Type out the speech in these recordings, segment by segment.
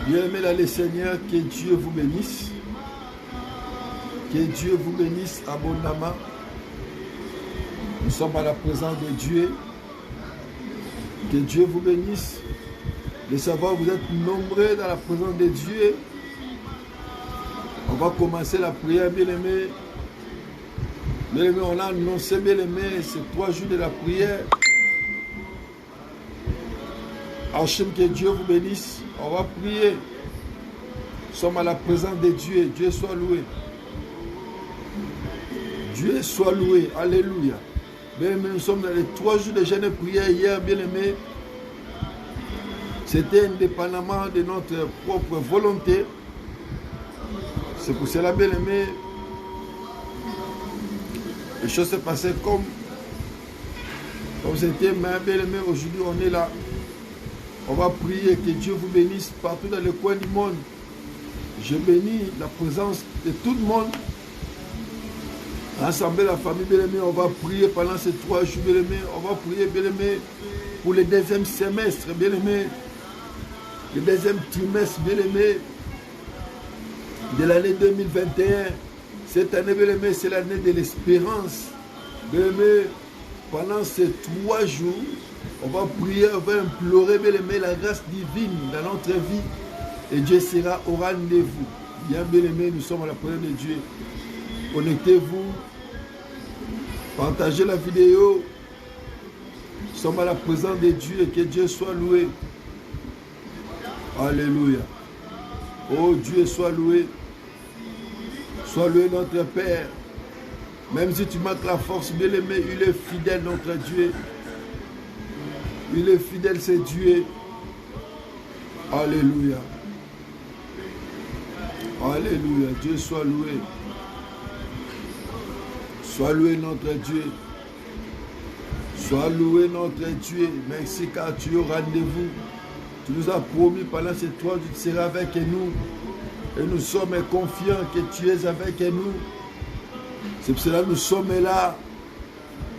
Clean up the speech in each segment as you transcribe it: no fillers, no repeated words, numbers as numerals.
Bien-aimés dans le Seigneur, que Dieu vous bénisse. Que Dieu vous bénisse abondamment. Nous sommes à la présence de Dieu. Que Dieu vous bénisse. De savoir que vous êtes nombreux dans la présence de Dieu. On va commencer la prière, bien-aimés. Bien-aimés, on a annoncé, bien-aimés, ces 3 jours de la prière. Hachem, que Dieu vous bénisse. On va prier. Nous sommes à la présence de Dieu. Dieu soit loué. Dieu soit loué. Alléluia. Bien-aimés, nous sommes dans les 3 jours de jeûne et prière. Hier, bien-aimés, c'était indépendamment de notre propre volonté. C'est pour cela, bien-aimés, les choses se passaient comme c'était. Mais bien-aimés, aujourd'hui, on est là. On va prier que Dieu vous bénisse partout dans le coin du monde. Je bénis la présence de tout le monde. Rassembler la famille, bien-aimés, on va prier pendant ces 3 jours, bien-aimés. On va prier, bien-aimés, pour le 2e semestre, bien-aimés. Le 2e trimestre, bien-aimés, de l'année 2021. Cette année, bien-aimés, c'est l'année de l'espérance. Bien-aimés, pendant ces 3 jours, on va prier, on va implorer, bien-aimés, la grâce divine dans notre vie. Et Dieu sera au rendez-vous. Bien-aimés, nous sommes à la présence de Dieu. Connectez-vous. Partagez la vidéo. Nous sommes à la présence de Dieu et que Dieu soit loué. Alléluia. Oh Dieu, sois loué. Sois loué notre Père. Même si tu manques la force, bien-aimé, il est fidèle notre Dieu. Il est fidèle, c'est Dieu. Alléluia. Alléluia. Dieu soit loué. Sois loué notre Dieu. Sois loué notre Dieu. Merci car tu es au rendez-vous. Tu nous as promis pendant ces 3 jours, tu seras avec nous. Et nous sommes confiants que tu es avec nous. C'est pour cela que nous sommes là.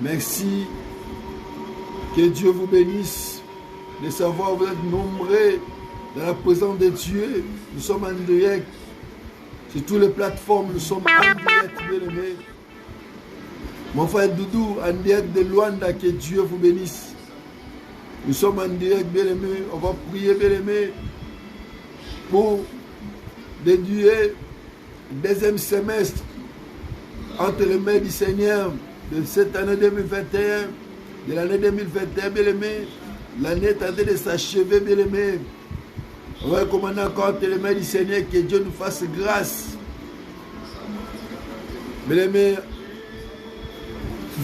Merci. Que Dieu vous bénisse. De savoir que vous êtes nombreux dans la présence de Dieu. Nous sommes en direct. Sur toutes les plateformes, nous sommes en direct, bien-aimés. Mon frère Doudou, en direct de Luanda, que Dieu vous bénisse. Nous sommes en direct, bien-aimés. On va prier, bien-aimés, pour déduire le 2e semestre entre les mains du Seigneur de cette année 2021, de l'année 2021, bien-aimés. L'année est en train de s'achever, bien-aimés. On va recommander encore entre les mains du Seigneur, que Dieu nous fasse grâce. Bien-aimés,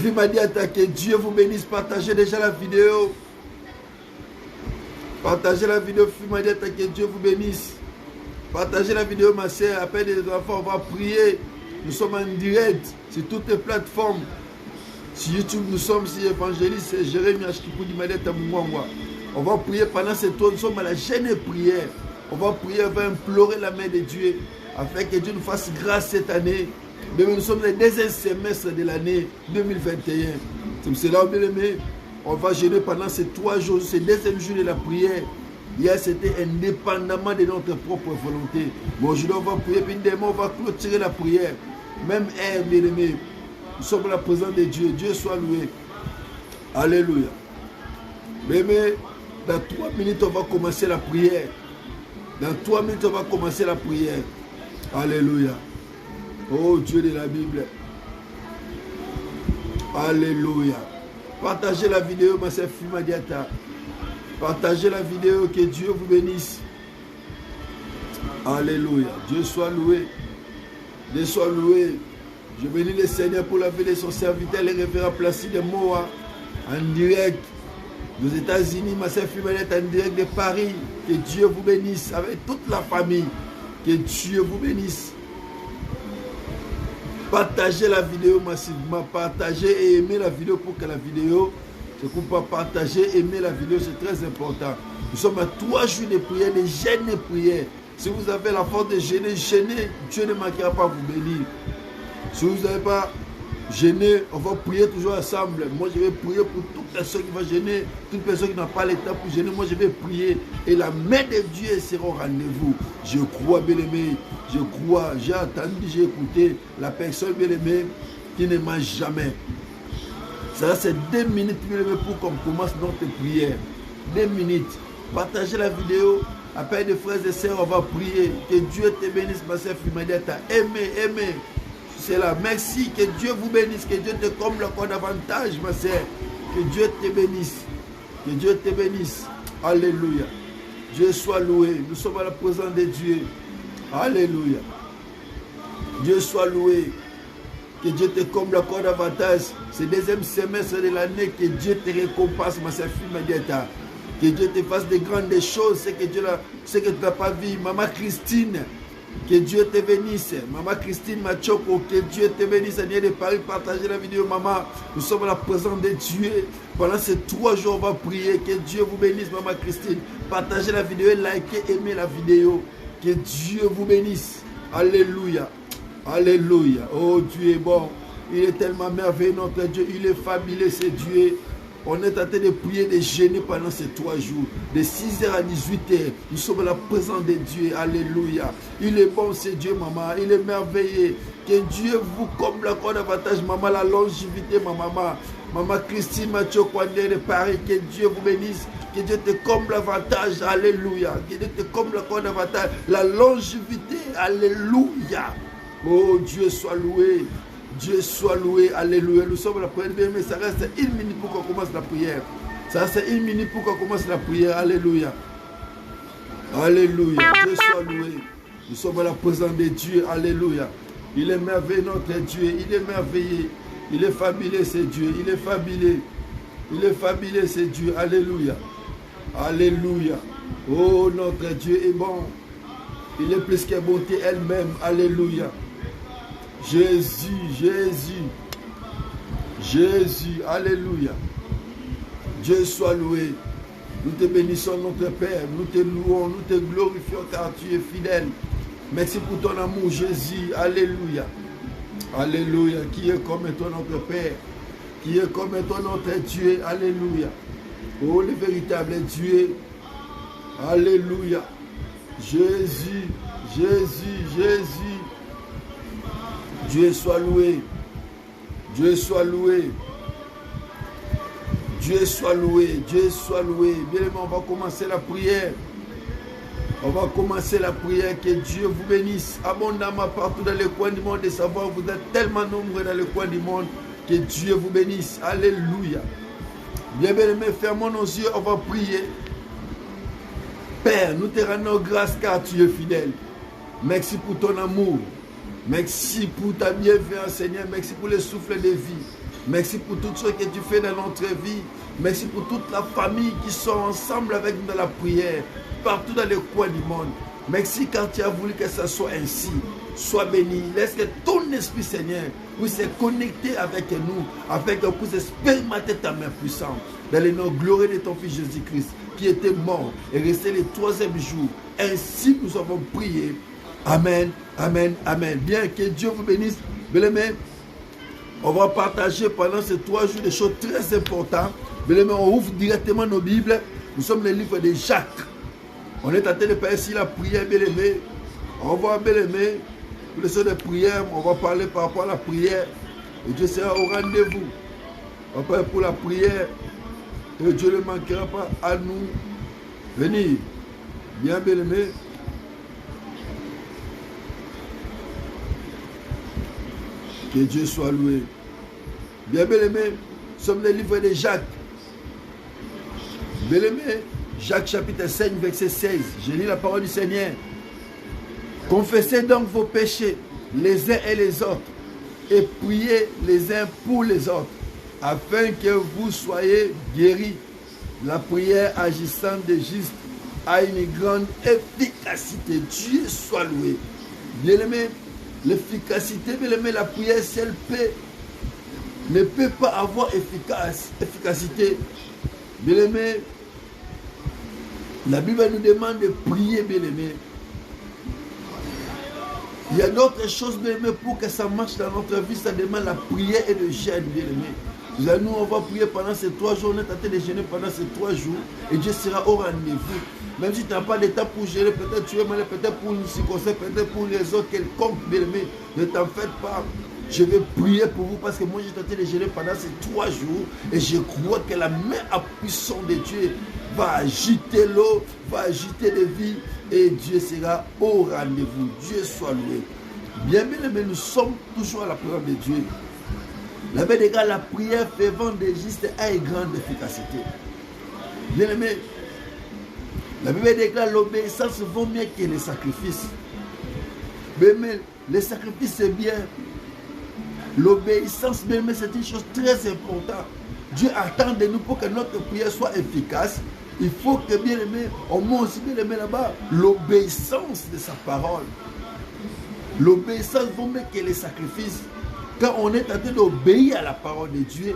Fifi m'a dit que Dieu vous bénisse. Partagez déjà la vidéo. Partagez la vidéo. Fifi m'a dit que Dieu vous bénisse. Partagez la vidéo, ma soeur. Appelle les enfants, on va prier. Nous sommes en direct sur toutes les plateformes. Sur YouTube, nous sommes sur Évangéliste Jérémie Ashkipou Dimadeta Mouangwa. On va prier pendant ces 3 jours. Nous sommes à la jeûne et prière. On va prier, on va implorer la main de Dieu afin que Dieu nous fasse grâce cette année. Mais nous sommes le 2e semestre de l'année 2021. C'est pour cela, bien aimé, on va jeûner pendant ces 3 jours, ces 2e jours de la prière. Hier, c'était indépendamment de notre propre volonté. Mais aujourd'hui, on va prier, puis demain, on va clôturer la prière. Même air, bien aimé, nous sommes à la présence de Dieu. Dieu soit loué. Alléluia. Bien aimé, dans 3 minutes, on va commencer la prière. Dans 3 minutes, on va commencer la prière. Alléluia. Oh Dieu de la Bible. Alléluia. Partagez la vidéo, ma sœur Fima Diata. Partagez la vidéo, que Dieu vous bénisse. Alléluia. Dieu soit loué. Dieu soit loué. Je bénis le Seigneur pour la vie de son serviteur, le révérend Placide Moa, en direct aux États-Unis. Ma sœur Fima Diata en direct de Paris. Que Dieu vous bénisse avec toute la famille. Que Dieu vous bénisse. Partagez la vidéo massivement, partagez et aimez la vidéo pour que la vidéo se coupe pas. Partager, aimer la vidéo, c'est très important. Nous sommes à 3 jours de prière, de jeûne et prière. Si vous avez la force de jeûner, jeûnez, Dieu ne manquera pas vous bénir. Si vous n'avez pas Jeûner, on va prier toujours ensemble. Moi, je vais prier pour toute personne qui va jeûner, toute personne qui n'a pas le temps pour jeûner. Moi, je vais prier et la main de Dieu sera au rendez-vous. Je crois, bien-aimé, je crois, j'ai entendu, j'ai écouté la personne, bien-aimé, qui ne mange jamais. Ça, c'est 2 minutes, bien-aimé, pour qu'on commence notre prière. 2 minutes. Partagez la vidéo. Appelle des frères et sœurs, on va prier. Que Dieu te bénisse, ma sœur Fimadiata. Aimez. C'est là. Merci. Que Dieu vous bénisse. Que Dieu te comble encore davantage, ma sœur. Que Dieu te bénisse. Que Dieu te bénisse. Alléluia. Dieu soit loué. Nous sommes à la présence de Dieu. Alléluia. Dieu soit loué. Que Dieu te comble encore davantage. C'est le 2e semestre de l'année. Que Dieu te récompense, ma sœur Fimadiata. Que Dieu te fasse de grandes choses. C'est que tu n'as pas vu. Maman Christine. Que Dieu te bénisse. Maman Christine Machoko, que Dieu te bénisse. Seigneur de Paris, partagez la vidéo, maman. Nous sommes à la présence de Dieu. Pendant ces 3 jours, on va prier. Que Dieu vous bénisse, maman Christine. Partagez la vidéo, likez, aimez la vidéo. Que Dieu vous bénisse. Alléluia. Alléluia. Oh, Dieu est bon. Il est tellement merveilleux, notre Dieu. Il est fabuleux, c'est Dieu. On est en train de prier, de jeûner pendant ces 3 jours. De 6h à 18h. Nous sommes à la présence de Dieu. Alléluia. Il est bon, c'est Dieu, maman. Il est merveilleux. Que Dieu vous comble encore davantage, maman. La longévité, ma maman. Maman Christine Mathieu Kwandé de Paris. Que Dieu vous bénisse. Que Dieu te comble davantage. Alléluia. Que Dieu te comble encore davantage. La longévité. Alléluia. Oh, Dieu soit loué. Dieu soit loué, alléluia. Nous sommes à la prière, mais ça reste 1 minute pour qu'on commence la prière. Ça reste 1 minute pour qu'on commence la prière, alléluia. Alléluia, Dieu soit loué. Nous sommes à la présence de Dieu, alléluia. Il est merveilleux, notre Dieu, il est merveilleux. Il est fabuleux, c'est Dieu, il est fabuleux. Il est fabuleux, c'est Dieu, alléluia. Alléluia. Oh, notre Dieu est bon. Il est plus que bonté elle-même, alléluia. Jésus, alléluia. Dieu soit loué. Nous te bénissons, notre Père. Nous te louons, nous te glorifions car tu es fidèle. Merci pour ton amour, Jésus. Alléluia. Alléluia. Qui est comme toi, notre Père? Qui est comme toi, notre Dieu? Alléluia. Oh, le véritable Dieu. Alléluia. Jésus. Dieu soit loué. Dieu soit loué. Dieu soit loué. Dieu soit loué. Bien aimé, on va commencer la prière. On va commencer la prière. Que Dieu vous bénisse abondamment partout dans les coins du monde. De savoir, vous êtes tellement nombreux dans les coins du monde. Que Dieu vous bénisse. Alléluia. Bien aimé, fermons nos yeux. On va prier. Père, nous te rendons grâce car tu es fidèle. Merci pour ton amour. Merci pour ta bienveillance, Seigneur. Merci pour le souffle de vie. Merci pour tout ce que tu fais dans notre vie. Merci pour toute la famille qui sont ensemble avec nous dans la prière, partout dans les coins du monde. Merci car tu as voulu que ça soit ainsi. Sois béni. Laisse que ton esprit, Seigneur, puisse se connecter avec nous, afin qu'on puisse expérimenter ta main puissante. Dans le nom glorieux de ton Fils Jésus-Christ, qui était mort et resté le 3e jour. Ainsi nous avons prié. Amen, amen, amen. Bien, que Dieu vous bénisse. Bien-aimés, on va partager pendant ces 3 jours des choses très importantes. Bien-aimés, on ouvre directement nos Bibles. Nous sommes le livre de Jacques. On est en train de faire ici la prière, bien-aimés. On va, bien-aimés, pour les choses de prière, on va parler par rapport à la prière. Et Dieu sera au rendez-vous. On va parler pour la prière. Et Dieu ne manquera pas à nous venir. Bien, bien-aimés. Que Dieu soit loué. Bien, bien-aimés, nous sommes dans le livre de Jacques. Bien-aimés, Jacques chapitre 5, verset 16. Je lis la parole du Seigneur. Confessez donc vos péchés les uns et les autres et priez les uns pour les autres afin que vous soyez guéris. La prière agissante de juste a une grande efficacité. Dieu soit loué. Bien-aimés, l'efficacité, bien-aimé, la prière seule ne peut pas avoir efficacité. Bien-aimé, la Bible nous demande de prier, bien-aimé. Il y a d'autres choses, bien aimé, pour que ça marche dans notre vie, ça demande la prière et le jeûne, bien aimé. Nous, on va prier pendant ces 3 jours, on est tenté de jeûner pendant ces 3 jours, et Dieu sera au rendez-vous. Même si tu n'as pas de temps pour gérer, peut-être tu es malade, peut-être pour une circonstance, peut-être pour une raison quelconque, bien aimé, ne t'en faites pas. Je vais prier pour vous parce que moi j'ai tenté de gérer pendant ces 3 jours et je crois que la main puissante de Dieu va agiter l'eau, va agiter les vies et Dieu sera au rendez-vous. Dieu soit loué. Bien aimé, nous sommes toujours à la présence de Dieu. La Bible déclare la prière fervente des justes a une grande efficacité. Bien aimé, la Bible déclare l'obéissance vaut mieux que les sacrifices. Bien aimé, les sacrifices c'est bien. L'obéissance, bien aimé, c'est une chose très importante. Dieu attend de nous pour que notre prière soit efficace. Il faut que, bien aimé, on met aussi, bien aimé, là-bas, l'obéissance de sa parole. L'obéissance vaut mieux que les sacrifices. Quand on est en train d'obéir à la parole de Dieu,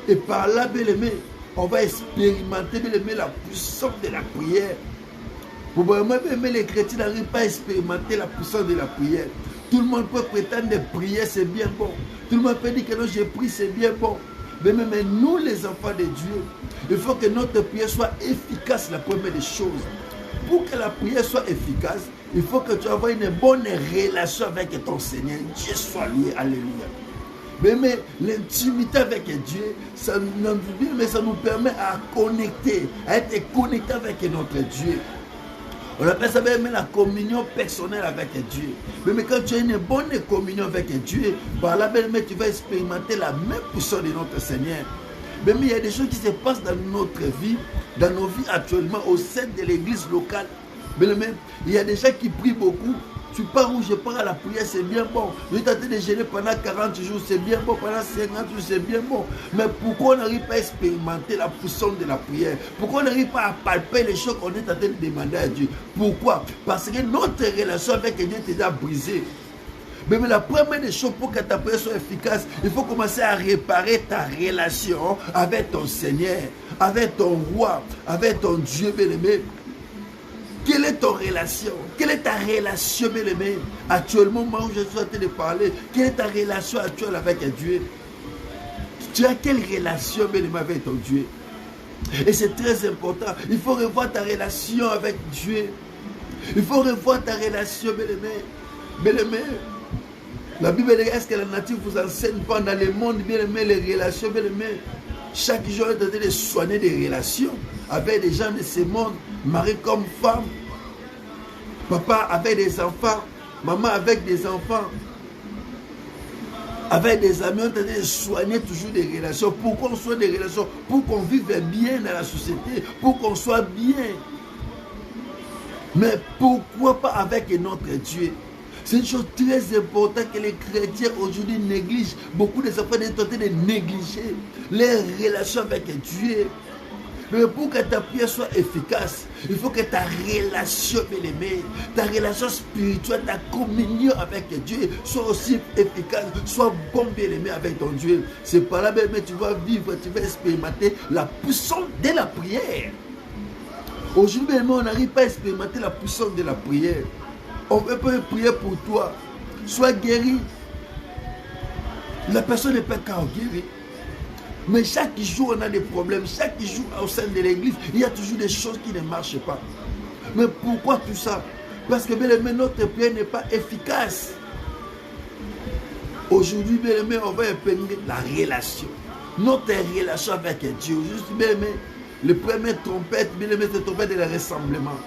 et par là, bien aimé, on va expérimenter, bien aimé, la puissance de la prière. Pour vraiment, bien aimé, les chrétiens n'arrivent pas à expérimenter la puissance de la prière. Tout le monde peut prétendre de prier, c'est bien bon. Tout le monde peut dire que non, j'ai prié, c'est bien bon. Mais nous, les enfants de Dieu, il faut que notre prière soit efficace, la première des choses. Pour que la prière soit efficace, il faut que tu aies une bonne relation avec ton Seigneur. Dieu soit loué, alléluia. Mais l'intimité avec Dieu, ça nous permet à connecter, à être connecté avec notre Dieu. On appelle ça même la communion personnelle avec Dieu. Mais quand tu as une bonne communion avec Dieu, par là même tu vas expérimenter la même puissance de notre Seigneur. Mais il y a des choses qui se passent dans notre vie, dans nos vies actuellement, au sein de l'église locale. Mais il y a des gens qui prient beaucoup. Tu pars où je pars à la prière, c'est bien bon. Je t'ai tenté de gêner pendant 40 jours, c'est bien bon. Pendant 50 jours, c'est bien bon. Mais pourquoi on n'arrive pas à expérimenter la puissance de la prière? Pourquoi on n'arrive pas à palper les choses qu'on est en train de demander à Dieu? Pourquoi? Parce que notre relation avec Dieu est déjà brisée. Mais la première des choses pour que ta prière soit efficace, il faut commencer à réparer ta relation avec ton Seigneur, avec ton roi, avec ton Dieu bien-aimé. Quelle est ton relation? Quelle est ta relation, bien-aimé? Actuellement, moi où je suis en train de parler, quelle est ta relation actuelle avec Dieu? Tu as quelle relation, bien-aimé, avec ton Dieu? Et c'est très important. Il faut revoir ta relation avec Dieu. Il faut revoir ta relation, bien-aimé. Bien-aimé, la Bible, est-ce que la nature vous enseigne pas dans le monde, bien-aimé, les relations, bien-aimé? Chaque jour, on est en train de soigner des relations avec des gens de ce monde, mari comme femme, papa avec des enfants, maman avec des enfants, avec des amis, on est en train de soigner toujours des relations. Pourquoi on soigne des relations? Pour qu'on vive bien dans la société, pour qu'on soit bien. Mais pourquoi pas avec notre Dieu? C'est une chose très importante que les chrétiens aujourd'hui négligent. Beaucoup de enfants sont en train de négliger les relations avec Dieu. Mais pour que ta prière soit efficace, il faut que ta relation, bien-aimée, ta relation spirituelle, ta communion avec Dieu soit aussi efficace, soit bon, bien-aimé, avec ton Dieu. C'est par là, bien-aimé, tu vas vivre, tu vas expérimenter la puissance de la prière. Aujourd'hui, bien-aimé, on n'arrive pas à expérimenter la puissance de la prière. On peut prier pour toi. Sois guéri. La personne n'est pas qu'à guérir. Mais chaque jour, on a des problèmes. Chaque jour, au sein de l'église, il y a toujours des choses qui ne marchent pas. Mais pourquoi tout ça? Parce que bien aimé, notre prière n'est pas efficace. Aujourd'hui, bien aimé, on va épingler la relation. Notre relation avec Dieu. Juste bien aimé, le premier trompette, bien aimé, c'est le trompette de rassemblement.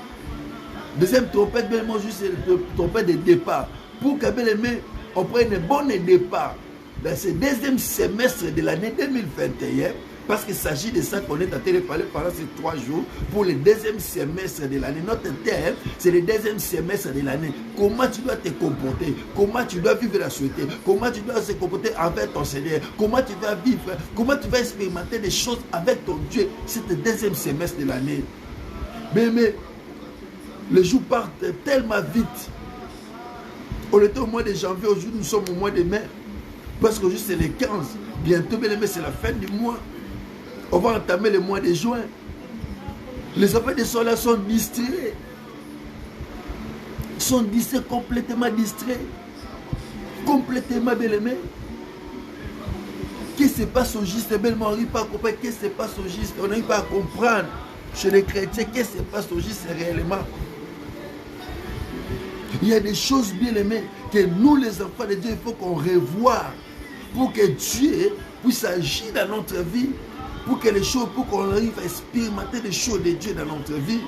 Deuxième trompette, bien aimé, juste le trompette de départ. Pour que bien aimé, on prenne un bon départ dans ce deuxième semestre de l'année 2021, parce qu'il s'agit de ça qu'on est en train de parler pendant ces 3 jours, pour le deuxième semestre de l'année. Notre thème, c'est le deuxième semestre de l'année. Comment tu dois te comporter, comment tu dois vivre la société, comment tu dois se comporter avec ton Seigneur, comment tu vas vivre, comment tu vas expérimenter des choses avec ton Dieu, c'est le deuxième semestre de l'année. Mais les jours partent tellement vite. On était au mois de janvier, aujourd'hui nous sommes au mois de mai. Parce qu'aujourd'hui c'est le 15. Bientôt, bien aimé, c'est la fin du mois. On va entamer le mois de juin. Les enfants de soleil sont distraits. sont distraits, complètement distraits. Complètement bien-aimés. Qu'est-ce qui se passe au juste? On n'arrive pas à comprendre qu'est-ce qui se passe au juste. On n'arrive pas à comprendre chez les chrétiens qu'est-ce qui se passe au juste réellement. Il y a des choses bien-aimées que nous, les enfants de Dieu, il faut qu'on revoie pour que Dieu puisse agir dans notre vie, pour que les choses, pour qu'on arrive à expérimenter les choses de Dieu dans notre vie.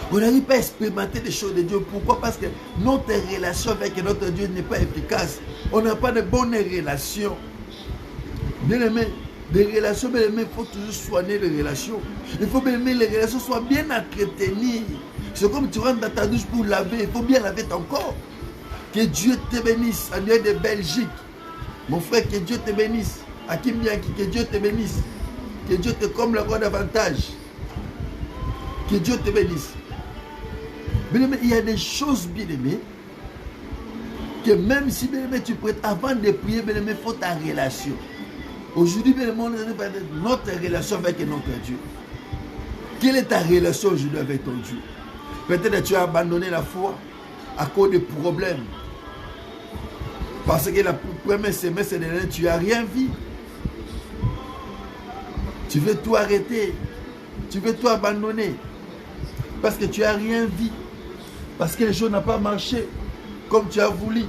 On n'arrive pas à expérimenter les choses de Dieu. Pourquoi? Parce que notre relation avec notre Dieu n'est pas efficace. On n'a pas de bonnes relations. Bien-aimé, des relations, bien-aimé, il faut toujours soigner les relations. Il faut, bien-aimé, les relations soient bien entretenues. C'est comme tu rentres dans ta douche pour laver. Il faut bien laver ton corps. Que Dieu te bénisse. En Dieu de Belgique. Mon frère, que Dieu te bénisse. Hakim Bianchi, que Dieu te bénisse. Que Dieu te comble encore davantage. Que Dieu te bénisse. Bien-aimé, il y a des choses bien-aimées que même si bien-aimé tu prêtes avant de prier, bien-aimé, il faut ta relation. Aujourd'hui, bien-aimé, on va notre relation avec notre Dieu. Quelle est ta relation aujourd'hui avec ton Dieu? Peut-être que tu as abandonné la foi à cause des problèmes. Parce que la première semestre de l'année, tu n'as rien vu. Tu veux tout arrêter. Tu veux tout abandonner. Parce que tu n'as rien vu. Parce que les choses n'ont pas marché comme tu as voulu.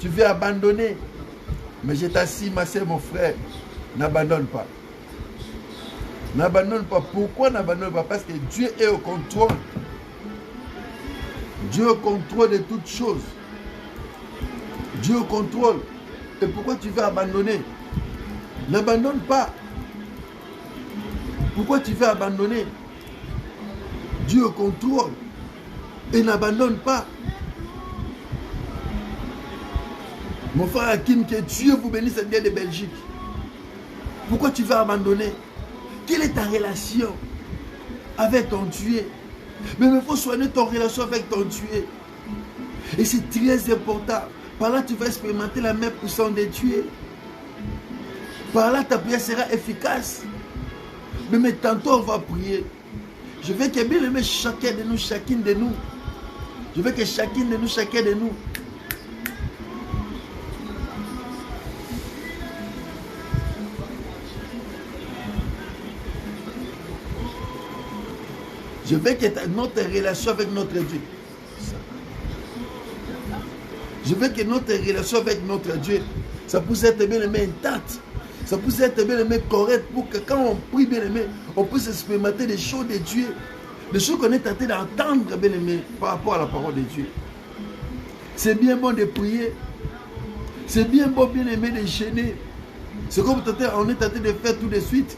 Tu veux abandonner. Mais je t'assure, ma soeur, mon frère, n'abandonne pas. N'abandonne pas. Pourquoi n'abandonne pas? Parce que Dieu est au contrôle. Dieu est au contrôle de toutes choses. Dieu est au contrôle. Et pourquoi tu veux abandonner? N'abandonne pas. Pourquoi tu veux abandonner? Dieu est au contrôle. Et n'abandonne pas. Mon frère Hakim, que Dieu vous bénisse en Dieu de Belgique. Pourquoi tu veux abandonner? Quelle est ta relation avec ton Dieu? Mais il faut soigner ton relation avec ton Dieu. Et c'est très important. Par là, tu vas expérimenter la même puissance de Dieu. Par là, ta prière sera efficace. Mais tantôt, on va prier. Je veux que bien aimer chacun de nous, chacune de nous. Je veux que chacun de nous, je veux que notre relation avec notre Dieu, je veux que notre relation avec notre Dieu, ça puisse être bien aimé intacte, ça puisse être bien aimé correct, pour que quand on prie bien aimé, on puisse expérimenter les choses de Dieu, les choses qu'on est tenté d'entendre bien aimé par rapport à la parole de Dieu. C'est bien bon de prier, c'est bien bon bien aimé de jeûner. C'est comme on est tenté de faire tout de suite.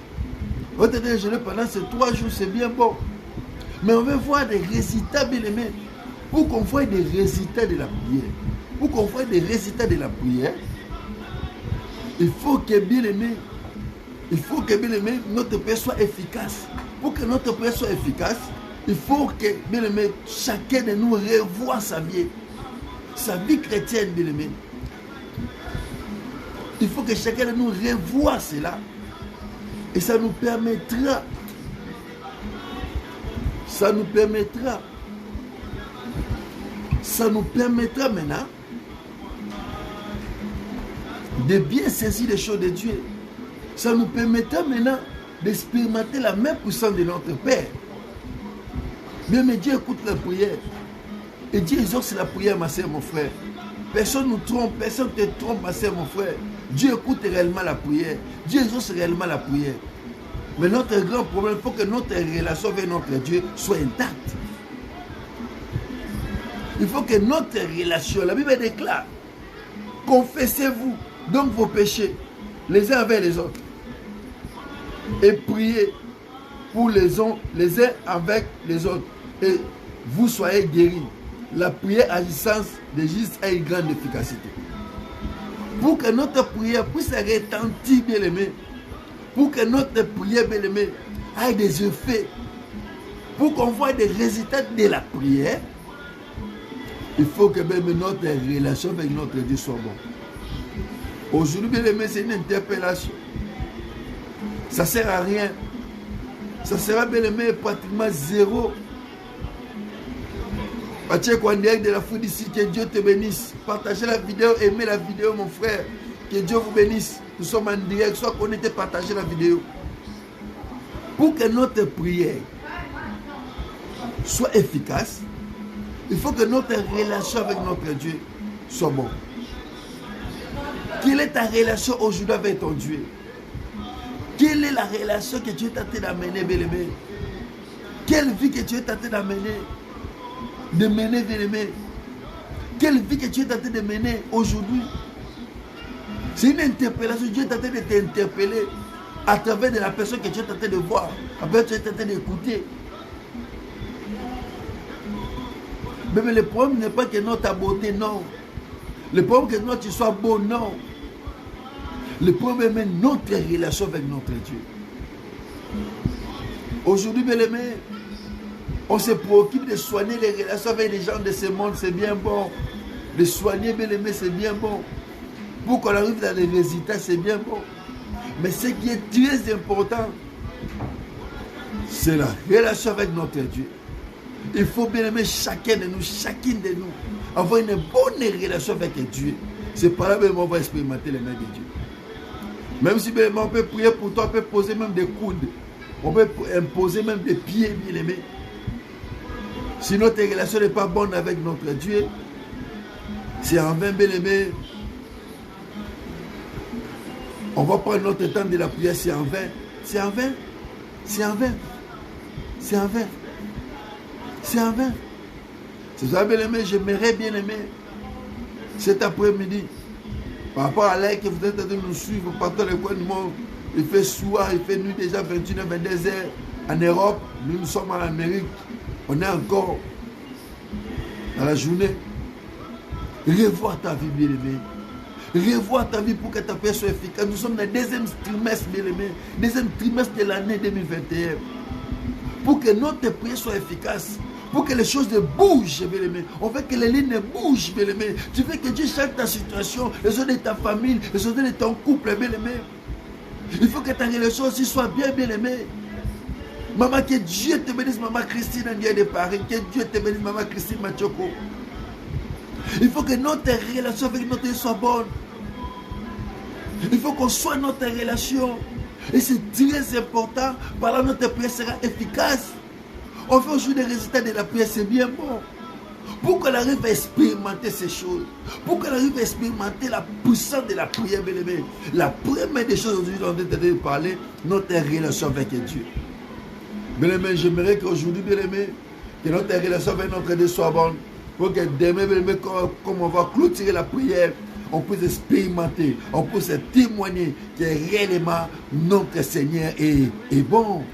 On est tenté de jeûner pendant ces 3 jours, c'est bien bon. Mais on veut voir des résultats bien aimés. Pour qu'on voit des résultats de la prière, pour qu'on voit des résultats de la prière, il faut que bien aimé, notre prière soit efficace. Pour que notre prière soit efficace, il faut que bien aimé, chacun de nous revoie sa vie chrétienne bien aimé. Il faut que chacun de nous revoie cela. Et ça nous permettra maintenant de bien saisir les choses de Dieu. Ça nous permettra maintenant d'expérimenter la même puissance de notre Père. Mais Dieu écoute la prière. Et Dieu exauce la prière, ma soeur, mon frère. Personne ne nous trompe, personne ne te trompe, ma soeur, mon frère. Dieu écoute réellement la prière. Dieu exauce réellement la prière. Mais notre grand problème, il faut que notre relation avec notre Dieu soit intacte. Il faut que notre relation, la Bible déclare, confessez-vous donc vos péchés les uns avec les autres et priez pour les uns avec les autres et vous soyez guéris. La prière agissance de juste a une grande efficacité. Pour que notre prière puisse retentir, bien aimé, pour que notre prière, bien aimé, ait des effets, pour qu'on voit des résultats de la prière, il faut que même notre relation avec notre Dieu soit bonne. Aujourd'hui, bien aimé, c'est une interpellation. Ça ne sert à rien. Ça sera bien aimé pratiquement zéro. Mathieu Kouandek de la foule ici, que Dieu te bénisse. Partagez la vidéo, aimez la vidéo, mon frère. Que Dieu vous bénisse. Nous sommes en direct, soit connectés, partagez la vidéo. Pour que notre prière soit efficace, il faut que notre relation avec notre Dieu soit bonne. Quelle est ta relation aujourd'hui avec ton Dieu? Quelle est la relation que Dieu t'a d'amener, bien-aimé? Quelle vie que Dieu t'a d'amener? De mener, bien-aimé? Quelle vie que Dieu t'a de mener aujourd'hui? C'est une interpellation. Dieu t'a de t'interpeller à travers de la personne que Dieu t'a de voir, à travers Dieu t'a d'écouter. Mais le problème n'est pas que non, ta beauté, non. Le problème que non, tu sois beau, non. Le problème est notre relation avec notre Dieu. Aujourd'hui, bien aimé, on se préoccupe de soigner les relations avec les gens de ce monde, c'est bien bon. De soigner, bien aimé, c'est bien bon. Pour qu'on arrive dans les résultats, c'est bien bon. Mais ce qui est très important, c'est la relation avec notre Dieu. Il faut bien aimer chacun de nous, chacune de nous, avoir une bonne relation avec Dieu. C'est par là même on va expérimenter les mains de Dieu. Même si bien on peut prier pour toi, on peut poser même des coudes, on peut imposer même des pieds, bien aimés. Si notre relation n'est pas bonne avec notre Dieu, c'est en vain, bien aimé. On va prendre notre temps de la prière, c'est en vain. C'est en vain. C'est en vain. C'est en vain. C'est en vain. C'est ça, bien aimé, j'aimerais bien aimer cet après-midi. Par rapport à l'air que vous êtes en train de nous suivre partout dans le coin du monde, il fait soir, il fait nuit déjà 21h, 22h en Europe. Nous sommes en Amérique. On est encore dans la journée. Revois ta vie, bien aimé. Revois ta vie pour que ta prière soit efficace. Nous sommes dans le deuxième trimestre, bien aimé. Deuxième trimestre de l'année 2021. Pour que notre prière soit efficace. Pour que les choses bougent, bien aimé. On veut que les lignes bougent, bien aimé. Tu veux que Dieu change ta situation, les choses de ta famille, les choses de ton couple, bien aimé. Il faut que ta relation aussi soit bien, bien aimée. Maman, que Dieu te bénisse, maman Christine Ndiaye de Paris. Que Dieu te bénisse, maman Christine Machoko. Il faut que notre relation avec notre Dieu soit bonne. Il faut qu'on soit notre relation. Et c'est très important. Par là, notre prière sera efficace. On fait aujourd'hui des résultats de la prière, c'est bien bon. Pour qu'on arrive à expérimenter ces choses, pour qu'on arrive à expérimenter la puissance de la prière, bien aimé, la première des choses aujourd'hui dont on est en train de parler, notre relation avec Dieu. Bien aimé, j'aimerais qu'aujourd'hui, bien aimé, que notre relation avec notre Dieu soit bonne. Pour que demain, bien aimé, comme on va clôturer la prière, on puisse expérimenter, on puisse témoigner que réellement notre Seigneur est bon.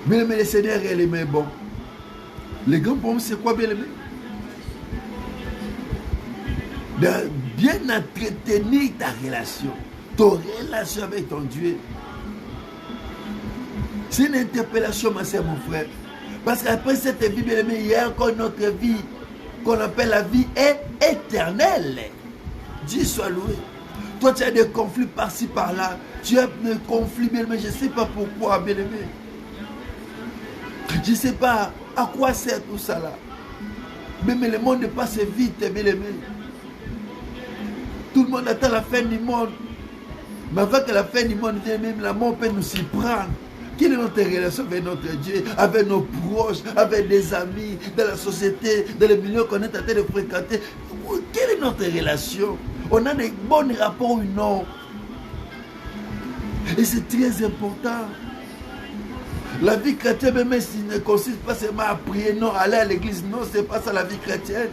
Bien aimé, le Seigneur réellement est bon. Le grand problème, c'est quoi, bien aimé? De bien entretenir ta relation, ton relation avec ton Dieu. C'est une interpellation, ma soeur, mon frère. Parce qu'après cette vie, bien aimé, il y a encore une autre vie qu'on appelle la vie éternelle. Dieu soit loué. Toi, tu as des conflits par-ci, par-là. Tu as des conflits, bien aimé. Je ne sais pas pourquoi, bien aimé. Je ne sais pas à quoi sert tout ça là. Mais le monde passe vite, bien aimé. Tout le monde attend la fin du monde. Mais avant que la fin du monde vienne, même la mort peut nous s'y prendre. Quelle est notre relation avec notre Dieu, avec nos proches, avec des amis, dans la société, dans les milieux qu'on est en train de fréquenter? Quelle est notre relation? On a des bons rapports ou non? Et c'est très important. La vie chrétienne, même s'il ne consiste pas seulement à prier, non, aller à l'église, non, c'est pas ça la vie chrétienne.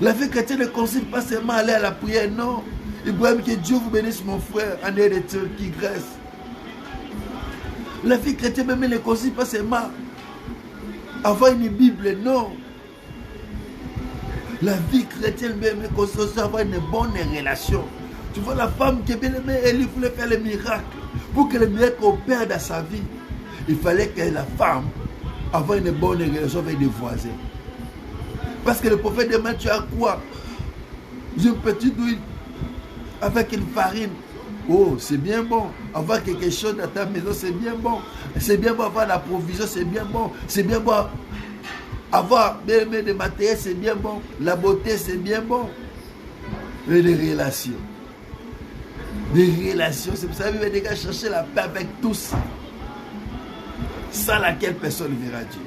La vie chrétienne ne consiste pas seulement à aller à la prière, non. Ibrahim, que Dieu vous bénisse, mon frère, en air de Turquie, Grèce. La vie chrétienne, même, ne consiste pas seulement à avoir une Bible, non. La vie chrétienne, même, consiste à avoir une bonne relation. Tu vois, la femme qui est bien aimée, elle voulait faire le miracle. Pour que le miracle opère dans sa vie, il fallait que la femme ait une bonne relation avec les voisins. Parce que le prophète demande, tu as quoi? J'ai une petite huile avec une farine. Oh, c'est bien bon. Avoir quelque chose dans ta maison, c'est bien bon. C'est bien bon avoir la provision, c'est bien bon. C'est bien bon Avoir des matériels, c'est bien bon. La beauté, c'est bien bon. Mais les relations. Des relations, c'est pour ça que les gars chercher la paix avec tous. Sans laquelle personne ne verra Dieu.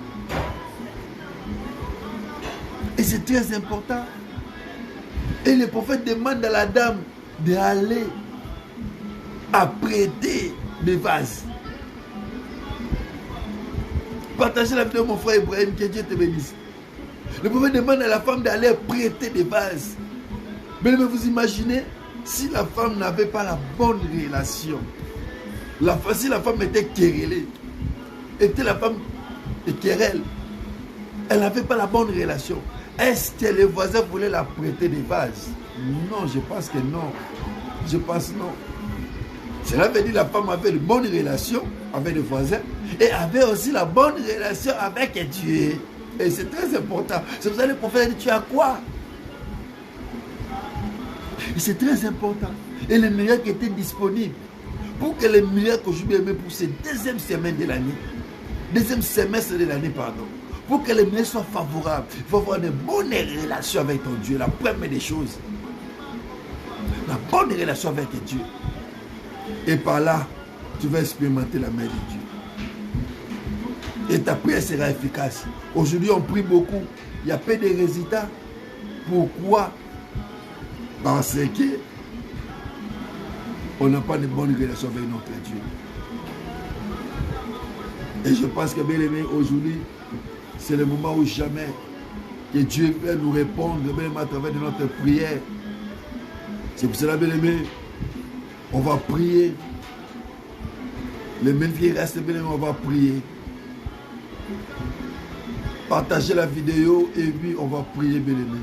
Et c'est très important. Et le prophète demande à la dame d'aller prêter des vases. Partagez la vidéo, mon frère Ibrahim, que Dieu te bénisse. Le prophète demande à la femme d'aller prêter des vases. Mais vous imaginez, si la femme n'avait pas la bonne relation, si la femme était querellée, était la femme de querelle, elle n'avait pas la bonne relation. Est-ce que les voisins voulaient la prêter des vases? Non, je pense que non. Je pense non. Cela veut dire que la femme avait une bonne relation avec les voisins et avait aussi la bonne relation avec Dieu. Et c'est très important. C'est pour ça que le prophète dit, tu as quoi? Et c'est très important. Et les miracles étaient disponibles. Pour que les miracles aujourd'hui, pour cette deuxième semaine de l'année, deuxième semestre de l'année, pardon, pour que les miracles soient favorables, il faut avoir une bonne relation avec ton Dieu. La première des choses. La bonne relation avec Dieu. Et par là, tu vas expérimenter la main de Dieu. Et ta prière sera efficace. Aujourd'hui, on prie beaucoup. Il y a peu de résultats. Pourquoi? Parce que on n'a pas de bonne relation avec notre Dieu. Et je pense que, bien aimé, aujourd'hui, c'est le moment où jamais que Dieu va nous répondre, même à travers de notre prière. C'est pour cela, bien aimé, on va prier. Les minutes qui restent, bien aimé, on va prier. Partagez la vidéo et puis on va prier, bien aimé.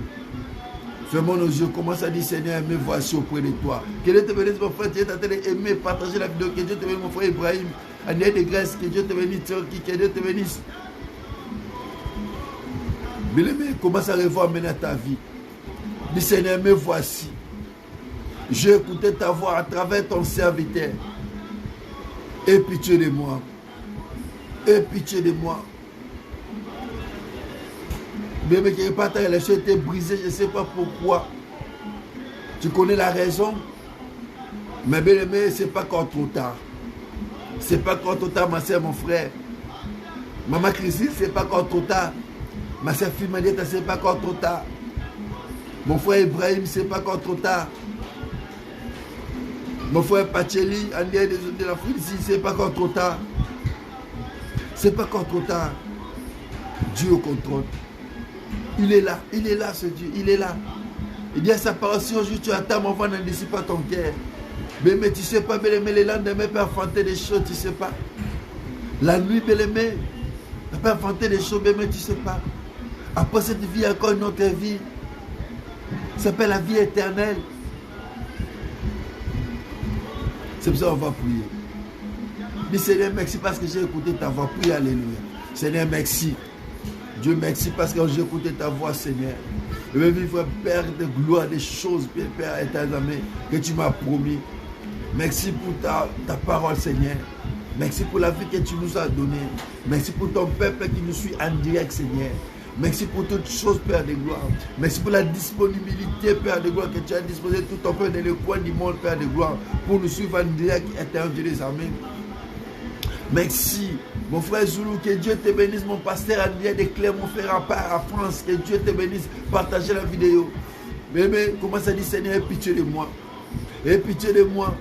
Fermons nos yeux, commence à dire, Seigneur, me voici auprès de toi. Que Dieu te bénisse, mon frère, tu es en train d'aimer, partager la vidéo. Que Dieu te bénisse, mon frère Ibrahim. Année de grâce, que Dieu te bénisse, que Dieu te bénisse. Bien-aimé, commence à revoir maintenant ta vie. Dis, Seigneur, me voici. J'ai écouté ta voix à travers ton serviteur. Aie pitié de moi. Aie pitié de moi. Bien-aimé, quelque part ta relation était brisée, je ne sais pas pourquoi. Tu connais la raison. Mais bien-aimé, ce n'est pas encore trop tard. Ce n'est pas encore trop tard, ma soeur, mon frère. Maman Christine, ce n'est pas encore trop tard. Ma soeur Fimanetta, ce n'est pas encore trop tard. Mon frère Ibrahim, ce n'est pas encore trop tard. Mon frère Pacheli, André de la Félicie, ce n'est pas encore trop tard. Ce n'est pas encore trop tard. Dieu au contrôle. Il est là ce Dieu, il est là. Il dit à sa parole, si aujourd'hui tu attends, mon enfant, n'indécide pas ton cœur. Mais tu ne sais pas, bien-aimé, les lendemains peut affronter des choses, tu ne sais pas. La nuit, bien-aimé, tu peux affronter des choses, bien-aimé, tu ne sais pas. Après cette vie, encore une autre vie. Ça s'appelle la vie éternelle. C'est pour ça qu'on va prier. Dis Seigneur, merci parce que j'ai écouté ta voix. Prie, alléluia. Seigneur, merci. Dieu, merci parce que j'ai écouté ta voix, Seigneur. Je veux vivre, Père, de gloire, des choses, Père éternel, que tu m'as promis. Merci pour ta parole, Seigneur. Merci pour la vie que tu nous as donnée. Merci pour ton peuple qui nous suit en direct, Seigneur. Merci pour toutes choses, Père de gloire. Merci pour la disponibilité, Père de gloire, que tu as disposé tout ton peuple dans le coin du monde, Père de gloire, pour nous suivre en direct, éternel Dieu des armées. Merci, mon frère Zoulou, que Dieu te bénisse, mon pasteur André de Clermont Ferrand à France, que Dieu te bénisse, partagez la vidéo. Mais commence à dire, Seigneur, aie pitié de moi. Aie pitié de moi.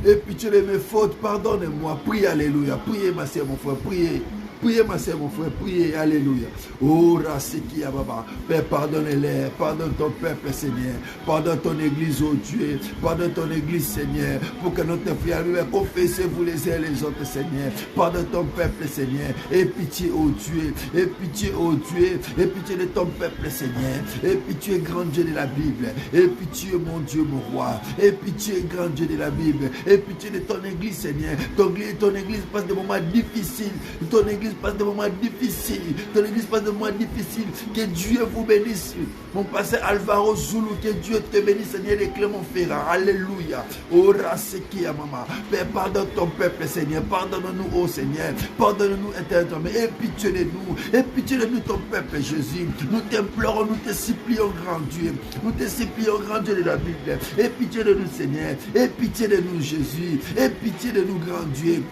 Aie pitié de mes fautes, pardonne-moi. Priez, alléluia. Priez, ma soeur, mon frère, priez. Priez, ma soeur, mon frère, priez, alléluia. Oh, Raseki Ababa. Père, pardonne-les, pardonne ton peuple, Seigneur. Pardonne ton église, oh Dieu. Pardonne ton église, Seigneur. Pour que notre frère lui confessez-vous les uns les autres, Seigneur. Pardonne ton peuple, Seigneur. Aie pitié, oh Dieu. Aie pitié, oh Dieu. Aie pitié de ton peuple, Seigneur. Aie pitié, grand Dieu de la Bible. Aie pitié, mon Dieu, mon roi. Aie pitié, grand Dieu de la Bible. Aie pitié de ton église, Seigneur. Ton église passe des moments difficiles. Ton église l'église passe des moments difficiles. Ton église passe des moments difficiles. Que Dieu vous bénisse. Mon pasteur Alvaro Zulu, que Dieu te bénisse, Seigneur, et Clément Ferrand. Alléluia. Oh, Rasekia, maman. Père, pardonne ton peuple, Seigneur. Pardonne-nous, oh Seigneur. Pardonne-nous, éternellement. Et pitié de nous. Et pitié de nous, ton peuple, Jésus. Nous t'implorons, nous te supplions, grand Dieu. Nous te supplions, grand Dieu de la Bible. Et pitié de nous, Seigneur. Et pitié de nous, Jésus. Et pitié de nous, grand Dieu.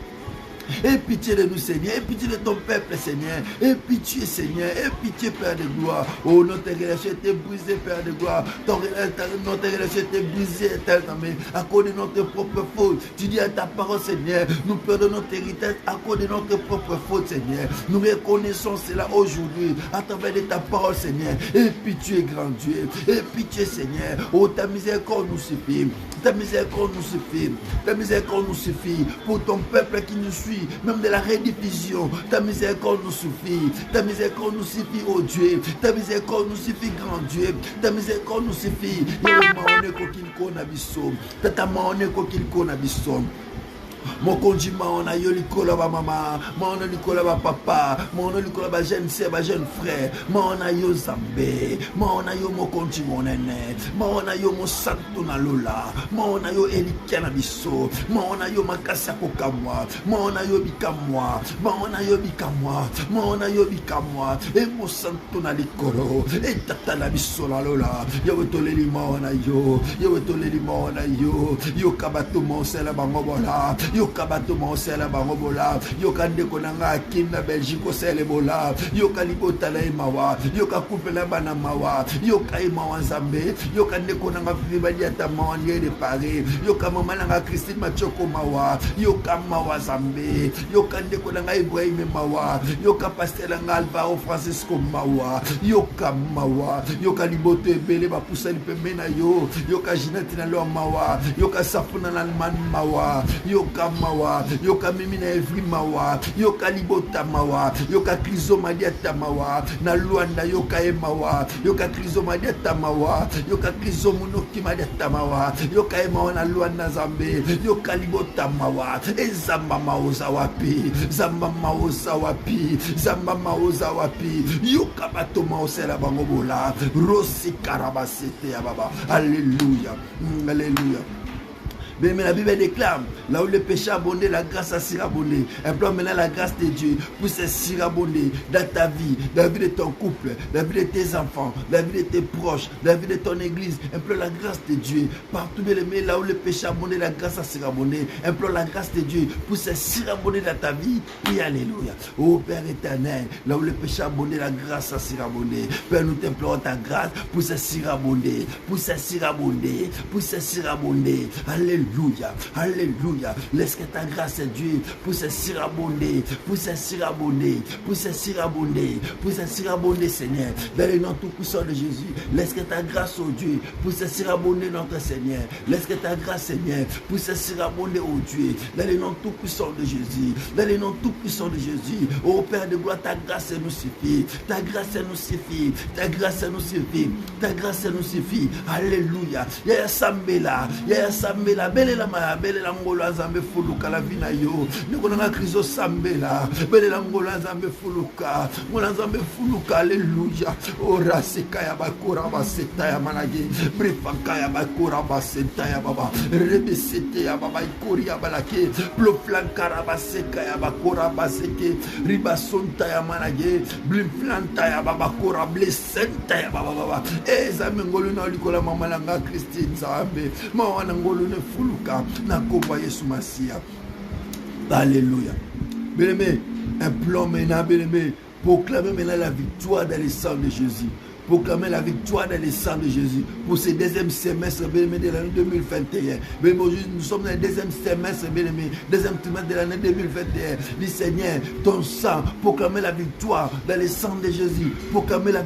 Aie pitié de nous, Seigneur. Aie pitié de ton peuple, Seigneur. Aie pitié, Seigneur. Aie pitié, Père de gloire. Oh, notre relation était brisée, Père de gloire. Notre relation était brisée, éternellement, à cause de notre propre faute. Tu dis à ta parole, Seigneur, nous perdons notre héritage à cause de notre propre faute, Seigneur. Nous reconnaissons cela aujourd'hui à travers de ta parole, Seigneur. Aie pitié, grand Dieu. Aie pitié, Seigneur. Oh, ta miséricorde nous suffit. Ta miséricorde nous suffit. Ta miséricorde nous suffit pour ton peuple qui nous suit. Même de la rediffusion, ta miséricorde nous suffit. Ta miséricorde nous suffit, oh Dieu. Ta miséricorde nous suffit, grand Dieu. Ta miséricorde nous suffit. Maone kokilko na biso. Tata maone kokilko na biso. Mon conduit maona yo likola ba mama, maona likola ba papa, maona likola ba jeune sœur, ba jeune frère, maona yo Zambé, maona yo mon conduit mon nene, maona yo mon santo na lola, maona yo elikana biso, maona yo makasa kokamwa, maona yo bikamwa, maona yo bikamwa, maona yo bikamwa, e mo santo na likolo, e tata na biso la lola, yo toleli maona yo toleli maona yo kabato mon sela bangobola. Yo kabato monsela bangobola yo kande konanga kinna Belgique sele bola yo kalibota la mawa yo kakupela bana mawa yo kai mawa Nzambe yo kande konanga vibadi ata mawa de Paris yo kama malanga Christine Machoko mawa yo kama wa Nzambe yo kande konanga Ibrahim mawa yo kapastela Alvaro Francisco mawa yo kamawa yo kaliboto ebele bapusa lipembe na yo kajinati na lo mawa yo kasafuna na man mawa yo mawa yoka mimi na evri mawa yoka libota mawa yoka krizoma diata mawa na Luanda yoka emawa yoka krizoma diata mawa yoka krizomo nokima diata mawa yoka emawa na Luanda Nzambe yoka libota mawa ezamba maoza wapi zamba maoza wapi zamba maoza wapi yoka bato maosela bango bola rosi karabasete ya baba. Alléluia, alléluia. Mais la Bible déclare, là où le péché a abondé, la grâce a surabondé. Implore maintenant la grâce de Dieu pour se surabonder dans ta vie, dans la vie de ton couple, dans la vie de tes enfants, dans la vie de tes proches, dans la vie de ton église. Implore la grâce de Dieu. Partout, mais là où le péché a abondé, la grâce a surabondé. Implore la grâce de Dieu pour se surabonder dans ta vie. Oui, alléluia. Oh Père éternel, là où le péché a abondé, la grâce a surabondé. Père, nous t'implorons ta grâce pour se surabonder, pour se surabonder, pour se surabonder. Alléluia. Alléluia, alléluia. Laisse que ta grâce, Dieu, pour se surabonder, pour se surabonder, pour se surabonder, pour se surabonder, Seigneur. Dans le nom tout-puissant de Jésus, laisse que ta grâce, oh Dieu, pour se surabonder, notre Seigneur. Laisse que ta grâce, Seigneur, pour se surabonder, oh Dieu, dans le nom tout-puissant de Jésus, dans le nom tout-puissant de Jésus. Oh Père de gloire, ta grâce nous suffit, ta grâce nous suffit, ta grâce nous suffit, ta grâce nous suffit. Alléluia. Yaya Sambela, Yaya Sambela. Bele la ngolo Nzambe fuluka la vina yo niko na krizo Sambela bele la ngolo Nzambe fuluka ngolo Nzambe fuluka. Alléluia. Ora sekaya bakora baseta ya manage prefaka ya bakora baseta ya baba rebesete ya baba ikori ya balake ploflankara baseka ya bakora baseke ribasonta ya manage blimplanta ya baba kora blesenta ya baba ezame ngolo na likola mama langa Christine Nzambe mawana ngolo ne fuluka na komba Yesu Masia. Alléluia. Bien-aimé, implore maintenant, bien-aimé, proclamer maintenant la victoire dans le sang de Jésus. Proclamer la victoire dans le sang de Jésus pour ce deuxième semestre bien-aimé de l'année 2021. Bien-aimé, nous sommes dans le deuxième semestre, bien-aimé, deuxième trimestre de l'année 2021. Dis Seigneur, ton sang, proclamer la victoire dans le sang de Jésus. Proclamer la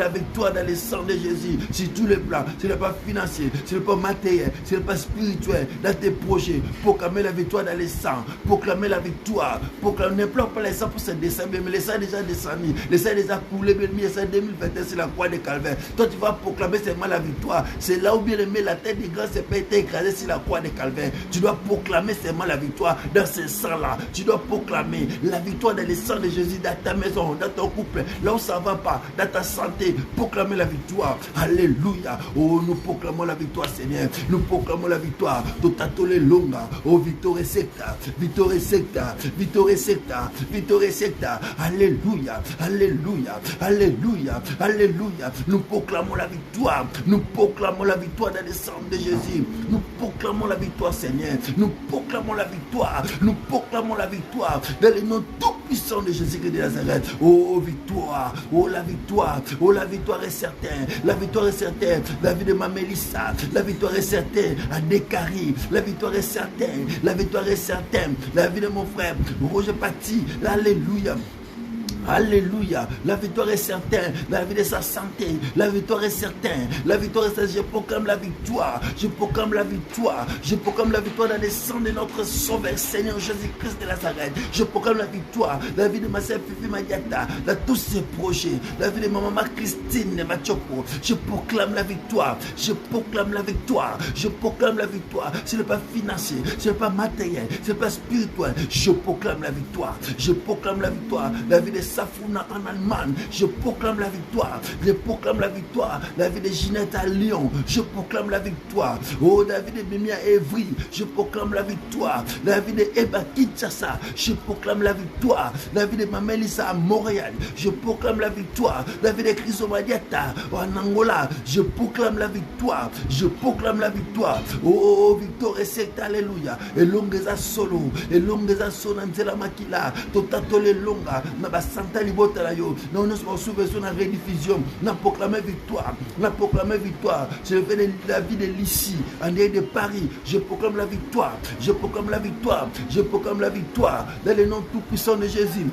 victoire dans le sang de Jésus. Sur tous les plans, ce n'est pas financier, ce n'est pas matériel, ce n'est pas spirituel, dans tes projets. Proclamer la victoire dans le sang. Proclamer la victoire. Proclamer, n'implore pas les sang pour ce décembre, mais les sang déjà descendu, les sang déjà coulé, bien-aimé, les sang 2021. 2021 sur la croix de Calvaire. Toi, tu vas proclamer seulement la victoire. C'est là où, bien aimé, la tête des grands s'est été écrasée sur la croix de Calvaire. Tu dois proclamer seulement la victoire dans ce sang-là. Tu dois proclamer la victoire dans le sang de Jésus, dans ta maison, dans ton couple, là où ça ne va pas, dans ta santé. Proclamer la victoire. Alléluia. Oh, nous proclamons la victoire, Seigneur. Nous proclamons la victoire. Totatole longa. Oh, victoire secta. Victoire secta. Victoire secta. Victoire secta. Alléluia. Alléluia. Alléluia. Alléluia. Nous proclamons la victoire. Nous proclamons la victoire dans le sang de Jésus. Nous proclamons la victoire, Seigneur. Nous proclamons la victoire. Nous proclamons la victoire dans le nom tout-puissant de Jésus-Christ de Nazareth. Oh, victoire. Oh, la victoire. Oh, la victoire est certaine. La victoire est certaine. La vie de ma Mélissa. La victoire est certaine. À Décari. La victoire est certaine. La victoire est certaine. La vie de mon frère Roger Paty. Alléluia. Alléluia. La victoire est certaine. La vie de sa santé. La victoire est certaine. La victoire est certaine. Je proclame la victoire. Je proclame la victoire. Je proclame la victoire dans le sang de notre Sauveur Seigneur Jésus-Christ de Nazareth. Je proclame la victoire. La vie de ma sœur Fifi Madiata. Dans tous ses projets. La vie de ma maman Christine Machopo. Je proclame la victoire. Je proclame la victoire. Je proclame la victoire. Ce n'est pas financier. Ce n'est pas matériel. Ce n'est pas spirituel. Je proclame la victoire. Je proclame la victoire. La vie de Safuna en Allemagne, je proclame la victoire. Je proclame la victoire. La vie de Ginette à Lyon, je proclame la victoire. Oh, la vie de Mimia Evry, je proclame la victoire. La vie de Eba Kinshasa, je proclame la victoire. La vie de Mamelissa à Montréal, je proclame la victoire. La vie de Chrysomadiata en Angola, je proclame la victoire. Je proclame la victoire. Oh, victoire et secte, alléluia. Et longeza solo, et longeza sonanzela makila, totatole longa, nabasa non, nous sommes souvent sur la rediffusion. Nous proclamé victoire. Nous proclamé victoire. Je fais la vie de l'Ici, en dehors de Paris. Je proclame la victoire. Je proclame la victoire. Je proclame la victoire. Dans le nom tout-puissant de Jésus.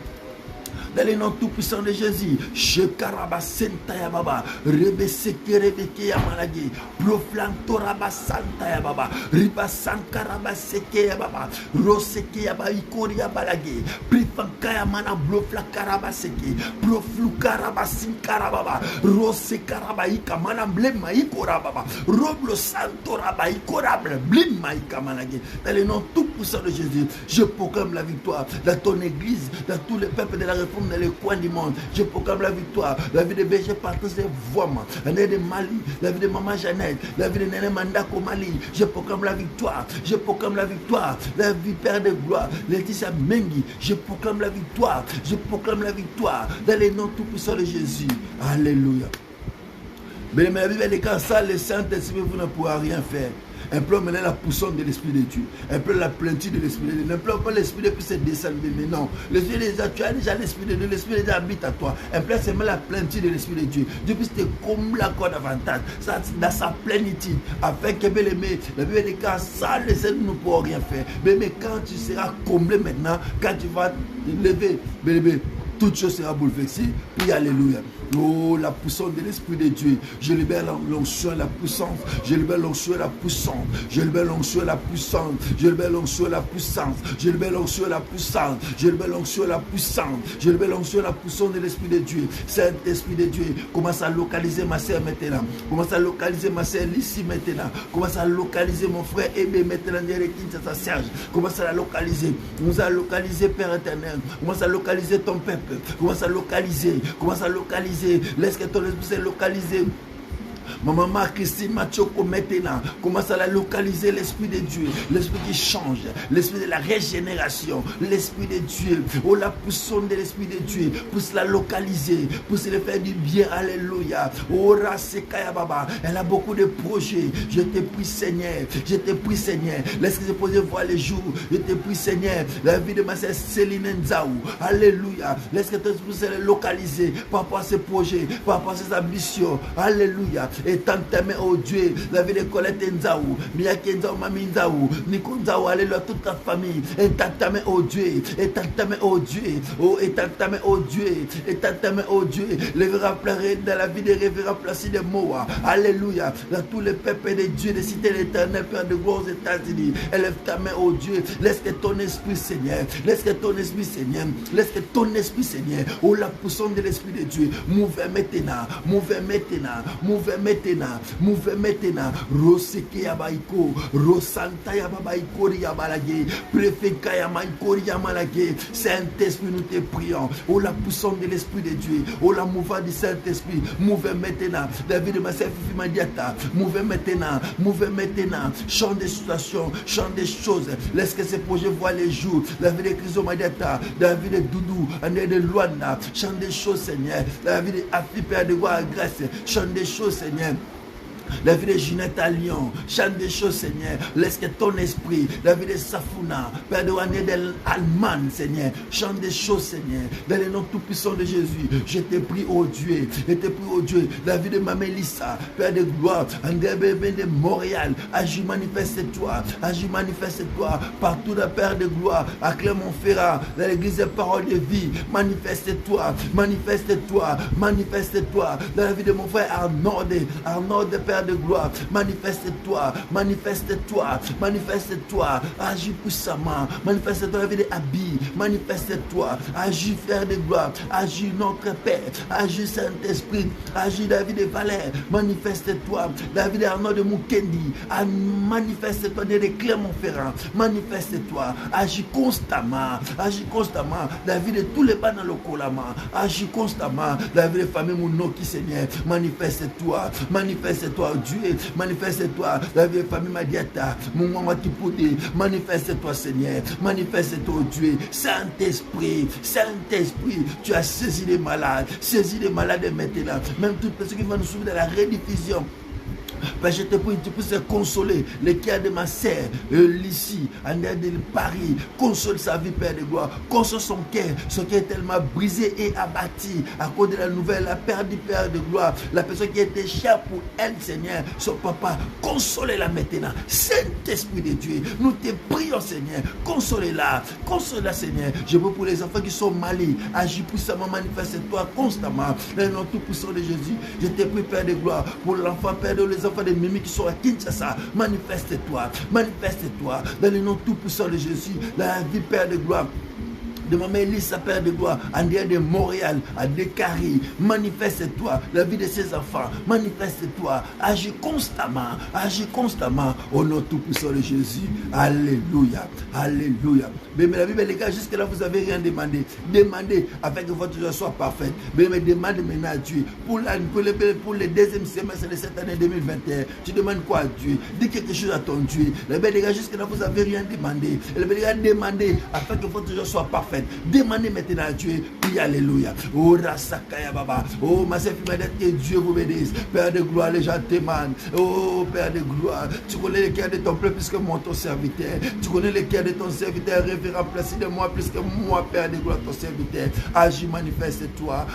Dans le nom tout-puissant de Jésus, Shekaraba Sentaya Baba, Rebeseke Rebeke Yamanagi, Proflantoraba Santaya Baba, Riba Sankaraba Seke Baba, Roseke Yaba Ikori Yabalagi, Prifankaya Mana Blofla Karaba Seke, Proflukaraba Sinkarababa, Rosekaraba Ika Mana Blema Ikorababa, Roblo Santoraba Ikorable, Blema Ika Managi. Dans le nom tout-puissant de Jésus, je proclame la victoire dans ton église, dans tous les peuples de la réforme. Dans les coins du monde, je proclame la victoire. La vie de berger partout, c'est voix. La vie de Mali, la vie de Maman Jeannette, la vie de Néné Mandako Mali, je proclame la victoire. Je proclame la victoire. La vie Père de gloire, Laetitia Mengi, je proclame la victoire. Je proclame la victoire dans les noms tout-puissants de Jésus. Alléluia. Mais la Bible est quand ça, le Saint-Esprit, vous ne pourrez rien faire. Implore maintenant la puissance de l'Esprit de Dieu. Implore la plénitude de l'Esprit de Dieu. N'implore pas l'Esprit de Dieu puisse descendre. Mais non. L'Esprit de Dieu, tu as déjà l'Esprit de Dieu. L'Esprit de Dieu habite à toi. Implore seulement la plénitude de l'Esprit de Dieu. Dieu puisse te combler encore davantage. Ça, dans sa plénitude. Afin que, bien aimé, la Bible dit quand ça, les aides ne pourront rien faire. Mais quand tu seras comblé maintenant, quand tu vas lever, bien aimé, toute chose sera bouleversée. Puis alléluia. Oh, la puissance de l'Esprit de Dieu. Je libère l'onction et la puissance. Je libère l'onction et la puissance. Je libère l'onction et la puissance. Je libère l'onction et la puissance. Je libère l'onction et la puissance. Je libère l'onction et la puissance. Je libère l'onction et la puissance de l'Esprit de Dieu. Saint-Esprit de Dieu, commence à localiser ma sœur maintenant. Commence à localiser ma sœur ici maintenant. Commence à localiser mon frère Aimé maintenant derrière Kinshasa Serge. Commence à la localiser. Commence à localiser Père éternel. Commence à localiser ton peuple. Commence à localiser. Commence à localiser. Laisse que ton esprit se localise. Ma maman Christine Machoko maintenant commence à la localiser, l'Esprit de Dieu, l'Esprit qui change, l'Esprit de la régénération, l'Esprit de Dieu, oh la puissance de l'Esprit de Dieu, pour se la localiser, pour se le faire du bien, alléluia. Oh Rasekaya Baba, elle a beaucoup de projets, je te prie Seigneur, je te prie Seigneur, laisse que je puisse voir les jours, je te prie Seigneur, la vie de ma sœur Céline Nzaou, alléluia, laisse que tu puisses la localiser par rapport à ses projets, par rapport à ses ambitions, alléluia. étends ta main, oh Dieu, la vie de Colette Nzaou, Miyake Nzaou, Mami Nzaou, Nico Nzaou, alléluia, toute ta famille, étends ta main, oh Dieu, étends ta main, oh Dieu, oh, étends ta main, oh Dieu, étends ta main, oh Dieu, les verras pleurer dans la vie des révérends Placide Moa, alléluia, dans tous les peuples de Dieu, des cités de l'Éternel, Père de gloire aux États-Unis, élève ta main, oh Dieu, laisse que ton esprit, Seigneur, laisse que ton esprit, Seigneur, laisse que ton esprit, Seigneur, oh la puissance de l'esprit de Dieu, mouve maintenant, mouve maintenant, mouve maintenant, mouve maintenant, Roseke Yabaiko, Rosanta Yabaiko Yabalagé, Préféka Yamaiko Yamalagé, Saint-Esprit, nous te prions, oh la puissance de l'esprit de Dieu, oh la mouvement du Saint-Esprit, mouve maintenant, David de Massef Fimadiata, mouve maintenant, change des situations, change des choses, laisse que ces projets voient les jours, David de Chrysomadiata, David de Doudou, André de Luanda, change des choses, Seigneur, David de Afi, Père de Gloire, Grèce, change des choses, Seigneur. La vie de Ginette à Lyon, chante des choses, Seigneur. Laisse que ton esprit, la vie de Safuna, Père de Wanedel Allemagne, Seigneur, chante des choses, Seigneur. Dans le nom tout-puissant de Jésus, je te prie, oh Dieu, je te prie, oh Dieu, la vie de ma Mélissa, Père de gloire, André Bébé de Montréal, agis, manifeste-toi, partout de Père de gloire, à Clermont-Ferrand, dans l'église de Parole de vie, manifeste-toi, dans la vie de mon frère Arnaud de Père de gloire, manifeste-toi, agis puissamment, manifeste-toi la vie de Abi, manifeste-toi, agis Frère de gloire, agis notre Père, agis Saint-Esprit, agis David de Valère, manifeste-toi, David de Arnaud de Mukendi, manifeste-toi de Clermont-Ferrand, manifeste-toi, agis constamment, David de tous les bas dans le Kolama, agis constamment, David de famille Mounoki, Seigneur, manifeste-toi, Dieu, manifeste-toi, la vie de famille Madiata, mon maman qui poudé, manifeste-toi, Seigneur, manifeste-toi, Dieu, Saint-Esprit, tu as saisi les malades maintenant, même toutes les personnes qui vont nous suivre dans la rediffusion. Père, je te prie, tu puisses consoler le cœur de ma sœur, Lucie, en de Paris. Console sa vie, Père de gloire. Console son cœur est tellement brisé et abattu à cause de la nouvelle, la perte du Père de gloire. La personne qui était chère pour elle, Seigneur, son papa, consolez-la maintenant. Saint-Esprit de Dieu, nous te prions, Seigneur, consolez-la, Seigneur. Je veux pour les enfants qui sont malades, agis puissamment, manifeste-toi constamment. Dans le nom tout-puissant de Jésus, je te prie, Père de gloire, pour l'enfant, Père de les enfants de Mimi qui sont à Kinshasa, manifeste-toi, dans le nom tout-puissant de Jésus, dans la vie, Père de gloire. De ma Mélissa, Père de gloire, André de Montréal, à Décari, manifeste-toi, la vie de ses enfants, manifeste-toi, agis constamment, au nom tout-puissant de Jésus. Alléluia. Mais la Bible, les gars, jusque-là, vous n'avez rien demandé. Demandez afin que votre joie soit parfaite. Mais demandez maintenant à Dieu. Pour le deuxième semestre de cette année 2021, tu demandes quoi à Dieu? Dis quelque chose à ton Dieu. Les gars, jusque-là, vous n'avez rien demandé. Les gars, demandez afin que votre joie soit parfaite. Demandez maintenant à Dieu. Puis alléluia. Oh, Rasakaya Baba. Oh, ma sœur, que Dieu vous bénisse. Père de gloire, les gens t'aiment. Oh, Père de gloire. Tu connais le cœur de ton peuple plus que moi, ton serviteur. Tu connais le cœur de ton serviteur. Révérend, placé de moi plus que moi, Père de gloire, ton serviteur. Agis, manifeste-toi.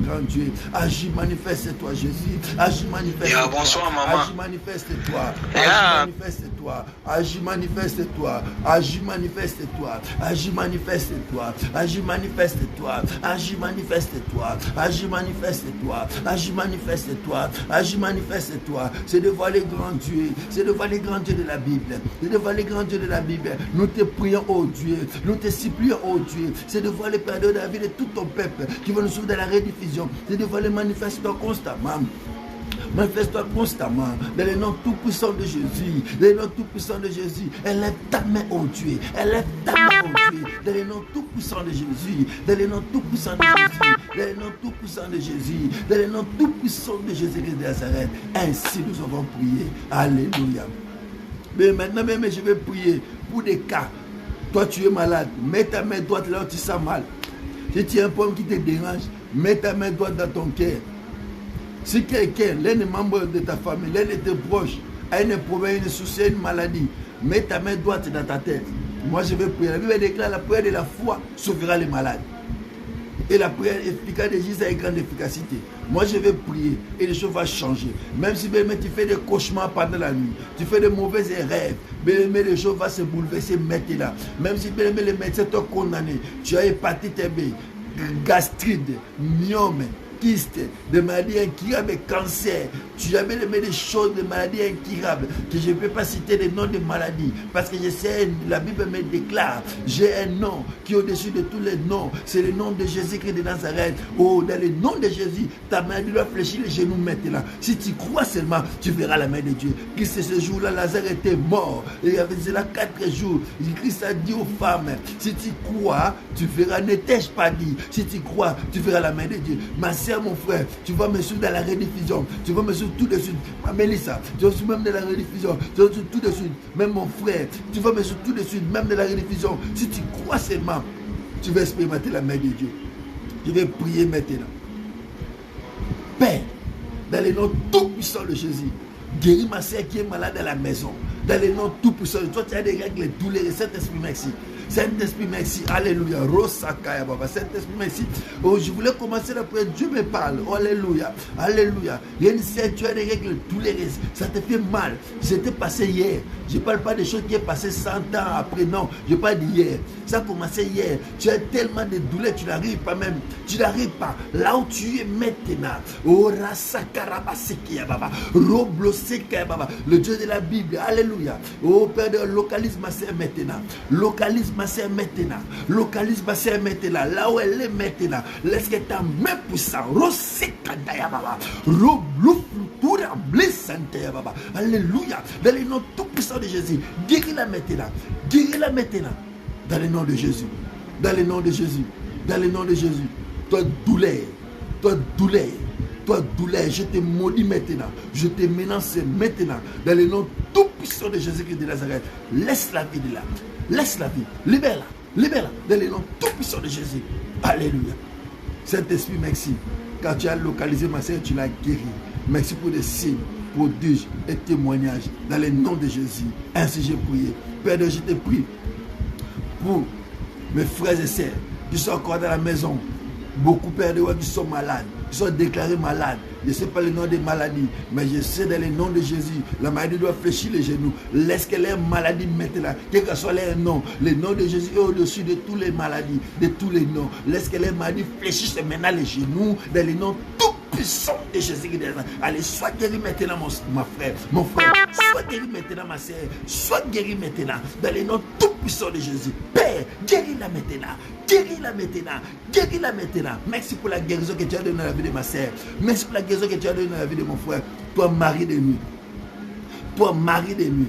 Grand Dieu. Agis, manifeste-toi, Jésus. Agis, manifeste-toi. Bonsoir, maman. Agis, manifeste-toi. Agis, manifeste-toi. C'est devant les grands dieux. De la Bible. Nous te prions, oh Dieu. Nous te supplions, oh Dieu. C'est devant les pères de David et tout ton peuple qui vont nous suivre dans la rediffusion. C'est devant les manifestants constamment. Manifeste-toi constamment dans le nom tout-puissant de Jésus. Élève ta main, oh Dieu. Dans le nom tout-puissant de Jésus. Dans le nom tout-puissant de Jésus de Nazareth. Ainsi nous avons prié. Alléluia. Mais maintenant même, je vais prier pour des cas. Toi, tu es malade. Mets ta main droite là où tu sens mal. Si tu as un problème qui te dérange, mets ta main droite dans ton cœur. Si quelqu'un, l'un des membres de ta famille, l'un de tes proches, a un problème, un souci, une maladie, mets ta main droite dans ta tête. Moi, je vais prier. La Bible déclare la prière de la foi sauvera les malades. Et la prière efficace de Jésus a une grande efficacité. Moi, je vais prier et les choses vont changer. Même si bien, tu fais des cauchemars pendant la nuit, tu fais de mauvais rêves, mais les choses vont se bouleverser maintenant. Même si bien, les médecins t'ont condamné, tu as hépatite B, gastrite, myome, kyste, des maladies incurables, cancer. Tu as des choses, des maladies incurables, que je ne peux pas citer les noms des maladies, parce que je sais, la Bible me déclare, j'ai un nom qui est au-dessus de tous les noms, c'est le nom de Jésus-Christ de Nazareth. Oh, dans le nom de Jésus, ta maladie doit fléchir les genoux maintenant. Si tu crois seulement, tu verras la main de Dieu. Christ, ce jour-là, Lazare était mort, et il y avait cela 4 jours. Christ a dit aux femmes, si tu crois, tu verras, ne t'ai-je pas dit, si tu crois, tu verras la main de Dieu. Ma soeur, mon frère, tu vas me suivre dans la rediffusion, tu vas me suivre tout de suite. Ma Mélissa, tu vas me suivre même dans la rediffusion, tu vas me suivre tout de suite. Même mon frère, tu vas me suivre tout de suite, même dans la rediffusion. Si tu crois seulement, tu vas expérimenter la main de Dieu. Je vais prier maintenant. Père, dans le nom tout puissant de Jésus, guéris ma soeur qui est malade à la maison. Dans le nom tout puissant, toi tu as des règles douloureuses. Saint-Esprit, merci. Saint-Esprit, merci. Alléluia. Rosakaya Baba. Saint-Esprit, merci. Oh, je voulais commencer la prière. Dieu me parle. Oh, alléluia. Alléluia. Tu as des règles douloureuses. Ça te fait mal. C'était passé hier. Je ne parle pas des choses qui sont passées 100 ans après. Non, je parle d'hier. Ça a commencé hier. Tu as tellement de douleurs. Tu n'arrives pas même. Tu n'arrives pas. Là où tu es maintenant. Oh, Rasakarabasekia Baba. Roblosekaya Baba. Le Dieu de la Bible. Alléluia. Oh, Père, localise ma sœur maintenant. Localise ma sœur maintenant. Localise ma sœur maintenant. Là où elle est maintenant. Laisse que ta main puissante. Rosekandaya Baba. Robloufloutoura blessantaya Baba. Alléluia. Dans le nom tout puissant de Jésus. Guéris-la maintenant. Guéris-la maintenant. Dans le nom de Jésus. Dans le nom de Jésus. Dans le nom de Jésus. Toi douleur. Toi douleur. Toi douleur, je te maudis maintenant. Je te menace maintenant. Dans le nom tout puissant de Jésus-Christ de Nazareth. Laisse la vie de là. Laisse la vie. Libère-la. Libère-la. Dans le nom tout puissant de Jésus. Alléluia. Saint-Esprit, merci. Quand tu as localisé ma sœur, tu l'as guéri. Merci pour les signes, prodiges et témoignages. Dans le nom de Jésus. Ainsi j'ai prié. Père Dieu, je te prie pour mes frères et sœurs qui sont encore dans la maison. Beaucoup, Père Dieu, qui sont malades. Ils sont déclarés malades. Je ne sais pas le nom des maladies, mais je sais dans le nom de Jésus, la maladie doit fléchir les genoux. Laisse que les maladies maintenant, quel que soit leur nom, le nom de Jésus est au-dessus de toutes les maladies, de tous les noms. Laisse que les maladies fléchissent maintenant les genoux, dans le nom tout puissant de Jésus. Allez, sois guéri maintenant, mon frère, mon frère. Sois guéri maintenant, ma soeur. Sois guéri maintenant, dans le nom tout puissant de Jésus. Père, guéris-la maintenant. Guéris-la maintenant. Guéris-la maintenant. Merci pour la guérison que tu as donnée dans la vie de ma soeur. Merci pour la guérison que tu as donnée dans la vie de mon frère. Toi, mari de nuit. Toi, mari de nuit.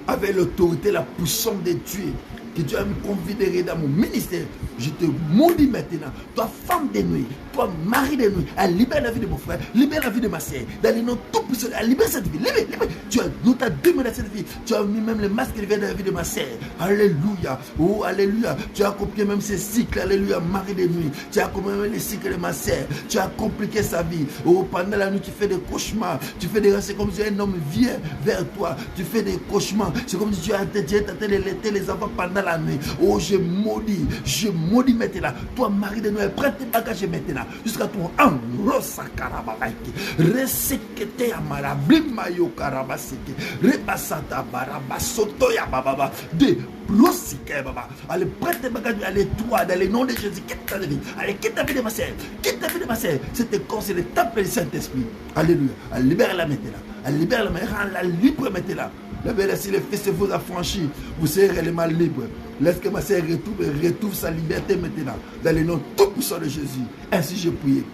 Avec l'autorité, la puissance de Dieu que tu as me considéré dans mon ministère, je te maudis maintenant. Toi, femme de nuit, toi, mari de nuit, elle libère la vie de mon frère, libère la vie de ma sœur, dans les noms tout puissants, elle libère cette vie, libère. Tu as demandé cette vie, tu as mis même le masque qui vient dans la vie de ma sœur. Alléluia, oh, alléluia. Tu as accompli même ces cycles, alléluia, mari de nuit. Tu as accompli même les cycles de ma sœur. Tu as compliqué sa vie. Oh, pendant la nuit, tu fais des cauchemars. Tu fais des c'est comme si un homme vient vers toi. Tu fais des cauchemars. C'est comme si tu as tenté de laiter les enfants pendant la nuit. Oh, je maudis maintenant. Toi, mari de nuit, prends tes bagages maintenant. Jusqu'à ton âme. Rosa Karababaki. Resekete Amara. Blimayo Karabaseke. Rebasata Barabasotoya Bababa. De Rosike Baba. Allez, prends tes bagages. Allez, toi, dans le nom de Jésus, quitte ta vie. Allez, quitte ta vie de ma sœur. Quitte ta vie de ma sœur. C'était corps, c'est le temple du Saint-Esprit. Alléluia. Allez, libère-la maintenant. Allez, libère-la maintenant. Rends-la libre maintenant. La belle, si le fils vous a franchi, vous serez réellement libre. Laisse que ma sœur retrouve sa liberté maintenant. Dans le nom tout puissant de Jésus. Ainsi j'ai prié.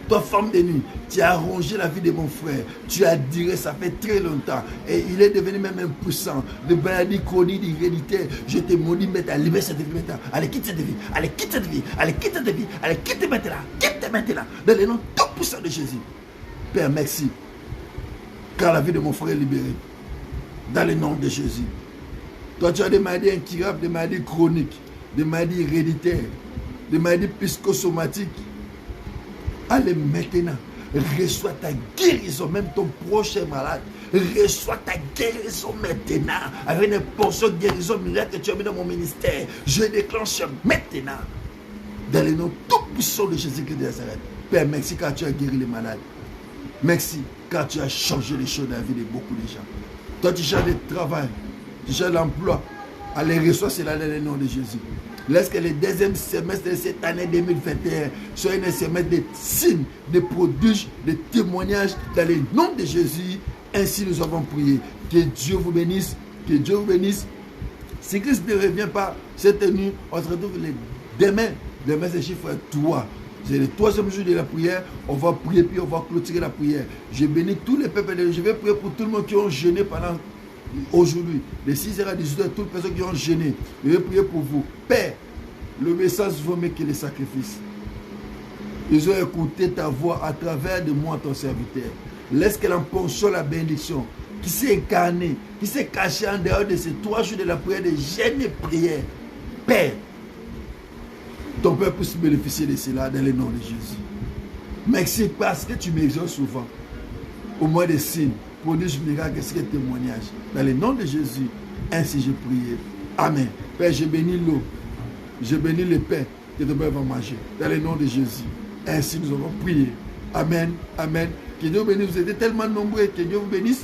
Toi, femme de nuit, tu as rongé la vie de mon frère. Tu as duré, ça fait très longtemps. Et il est devenu même impuissant. De maladie chronique, d'hérédité. Je te maudis maintenant. Libère cette vie maintenant. Allez, quitte cette vie. Allez, quitte cette vie. Allez, quitte cette vie. Allez, quitte maintenant. Quitte maintenant. Dans le nom tout puissant de Jésus. Père, merci. Car la vie de mon frère est libérée. Dans le nom de Jésus. Toi, tu as des maladies incurables, des maladies chroniques, des maladies héréditaires, des maladies psychosomatiques. Allez maintenant, reçois ta guérison, même ton prochain malade. Reçois ta guérison maintenant. Avec une portion de guérison miracle que tu as mis dans mon ministère. Je déclenche maintenant. Dans le nom tout puissant de Jésus-Christ de Nazareth. Père, merci car tu as guéri les malades. Merci car tu as changé les choses dans la vie de beaucoup de gens. Toi, tu cherches le travail, tu cherches l'emploi. Allez, reçois cela dans le nom de Jésus. Laisse que le deuxième semestre de cette année 2021 soit un semestre de signes, de prodiges, de témoignages dans le nom de Jésus. Ainsi nous avons prié. Que Dieu vous bénisse. Que Dieu vous bénisse. Si Christ ne revient pas, cette nuit, on se retrouve demain. Demain, c'est chiffre 3. C'est le 3e jour de la prière. On va prier, puis on va clôturer la prière. Je bénis tous les peuples. Je vais prier pour tout le monde qui ont jeûné pendant aujourd'hui. De 6h à 18h, toutes les personnes qui ont jeûné. Je vais prier pour vous. Père, le message vaut mieux que les sacrifices. Ils ont écouté ta voix à travers de moi, ton serviteur. Laisse qu'elle emporte la bénédiction qui s'est incarnée, qui s'est cachée en dehors de ces 3 jours de la prière, de jeûne et prière. Père, ton peuple puisse bénéficier de cela dans le nom de Jésus. Merci parce que tu m'exauces souvent. Au moins des signes, prodiges, miracles, et témoignages. Dans le nom de Jésus, ainsi je prie. Amen. Père, je bénis l'eau. Je bénis le pain que ton peuple va manger. Dans le nom de Jésus. Ainsi nous avons prié. Amen. Amen. Que Dieu vous bénisse. Vous êtes tellement nombreux que Dieu vous bénisse.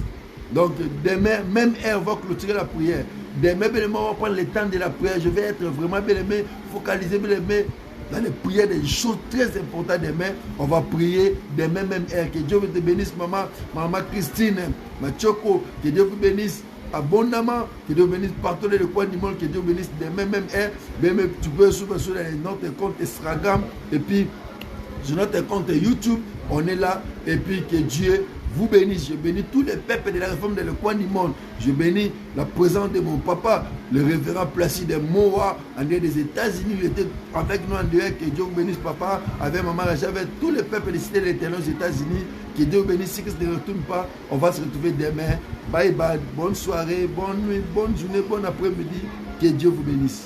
Donc demain, même heure, on va clôturer la prière. Demain, bien aimé, on va prendre le temps de la prière. Je vais être vraiment bien aimé, focalisé bien aimé dans les prières, des choses très importantes demain. On va prier demain, même heure. Que Dieu vous bénisse, maman Christine, Machoko. Que Dieu vous bénisse abondamment. Que Dieu vous bénisse partout dans le coin du monde. Que Dieu vous bénisse demain, même heure. Même tu peux suivre sur notre compte Instagram et puis sur notre compte YouTube. On est là et puis que Dieu vous bénisse. Je bénis tous les peuples de la réforme dans le coin du monde. Je bénis la présence de mon papa, le révérend Placide Moa, en dehors des États-Unis. Il était avec nous en dehors. Que Dieu vous bénisse, papa, avec maman Rachel, avec tous les peuples des cités de l'Éternel aux États-Unis. Que Dieu vous bénisse. Si Christ ne retourne pas, on va se retrouver demain. Bye bye. Bonne soirée, bonne nuit, bonne journée, bon après-midi. Que Dieu vous bénisse.